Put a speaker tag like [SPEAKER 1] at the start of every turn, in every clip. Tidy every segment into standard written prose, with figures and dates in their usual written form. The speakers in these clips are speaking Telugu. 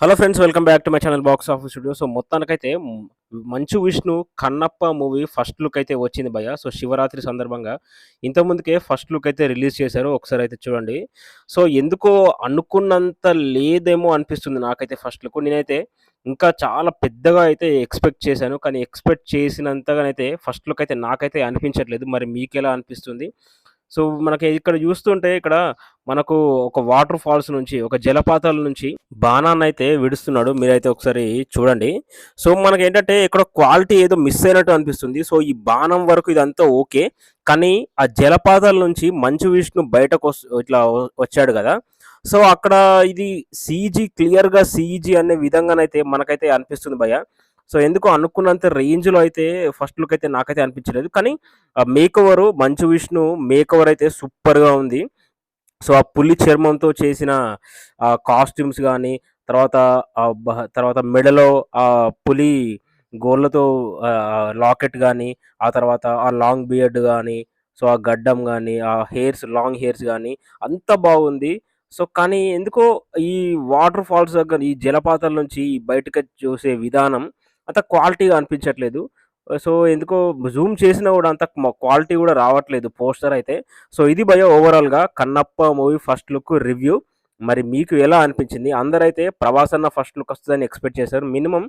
[SPEAKER 1] Hello friends, welcome back to my channel box office studio. So మొత్తానికైతే Manchu Vishnu Kannappa movie first look అయితే వచ్చింది భయ్య. సో శివరాత్రి సందర్భంగా ఇంతకుముందుకే ఫస్ట్ లుక్ అయితే రిలీజ్ చేశారు. ఒకసారి అయితే చూడండి. సో ఎందుకో అనుకున్నంత లేదేమో అనిపిస్తుంది నాకైతే ఫస్ట్ లుక్. నేనైతే ఇంకా చాలా పెద్దగా అయితే ఎక్స్పెక్ట్ చేశాను. కానీ ఎక్స్పెక్ట్ చేసినంతగానైతే ఫస్ట్ లుక్ అయితే నాకైతే అనిపించట్లేదు. మరి మీకెలా అనిపిస్తుంది? సో మనకి ఇక్కడ చూస్తుంటే ఇక్కడ మనకు ఒక వాటర్ ఫాల్స్ నుంచి, ఒక జలపాతాల నుంచి బాణాన్నయితే విడుస్తున్నాడు. మీరైతే ఒకసారి చూడండి. సో మనకేంటంటే ఇక్కడ క్వాలిటీ ఏదో మిస్ అయినట్టు అనిపిస్తుంది. సో ఈ బాణం వరకు ఇదంతా ఓకే. కానీ ఆ జలపాతాల నుంచి మంచు విష్ణు ఇట్లా వచ్చాడు గదా! సో అక్కడ ఇది సీజీ, క్లియర్‌గా సీజీ అనే విధంగానైతే మనకైతే అనిపిస్తుంది భయ్య. సో ఎందుకో అనుకున్నంత రేంజ్‌లో అయితే ఫస్ట్ లుక్ అయితే నాకైతే అనిపించలేదు. కానీ మేకోవరు, మంచు విష్ణు మేకోవర్ అయితే సూపర్‌గా ఉంది. సో ఆ పులి చర్మంతో చేసిన కాస్ట్యూమ్స్ గానీ, తర్వాత తర్వాత మెడలో పులి గోళ్ళతో లాకెట్ గానీ, ఆ తర్వాత ఆ లాంగ్ బియర్డ్ గానీ, సో ఆ గడ్డం గానీ, ఆ లాంగ్ హెయిర్స్ గానీ అంతా బాగుంది. సో కానీ ఎందుకో ఈ వాటర్ ఫాల్స్ దగ్గర, ఈ జలపాతాల నుంచి బయటకి చూసే విధానం అంత క్వాలిటీగా అనిపించట్లేదు. సో ఎందుకో జూమ్ చేసినా గూడా అంత క్వాలిటీ గూడా రావట్లేదు పోస్టర్ అయితే. సో ఇది భయ్య ఓవరాల్‌గా 'Kannappa' movie first look review. మరి మీకు ఎలా అనిపించింది? అందరైతే 'ప్రభాస్' అన్న ఫస్ట్ లుక్ వస్తదని ఎక్స్‌పెక్ట్ చేశారు. మినిమమ్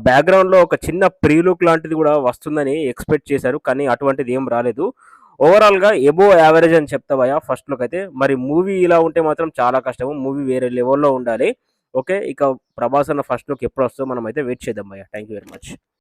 [SPEAKER 1] బ్యాక్‌గ్రౌండ్‌లో ఒక చిన్న ప్రీ లుక్ లాంటిది గూడా వస్తుందని ఎక్స్‌పెక్ట్ చేశారు. కానీ అటువంటిది ఏం రాలేదు. ఓవరాల్‌గా అబోవ్ యావరేజ్ అని చెప్తా భయ్య ఫస్ట్ లుక్ అయితే. మరి మూవీ ఇలా ఉంటే మాత్రం చాలా కష్టము. మూవీ వేరే లెవెల్‌లో ఉండాలి. ఓకే. ఇక 'ప్రభాస్' అన్న ఫస్ట్ లుక్ ఎప్పుడొస్తదో మనమైతే వెయిట్ చేద్దాం భయ్య. Thank you very much.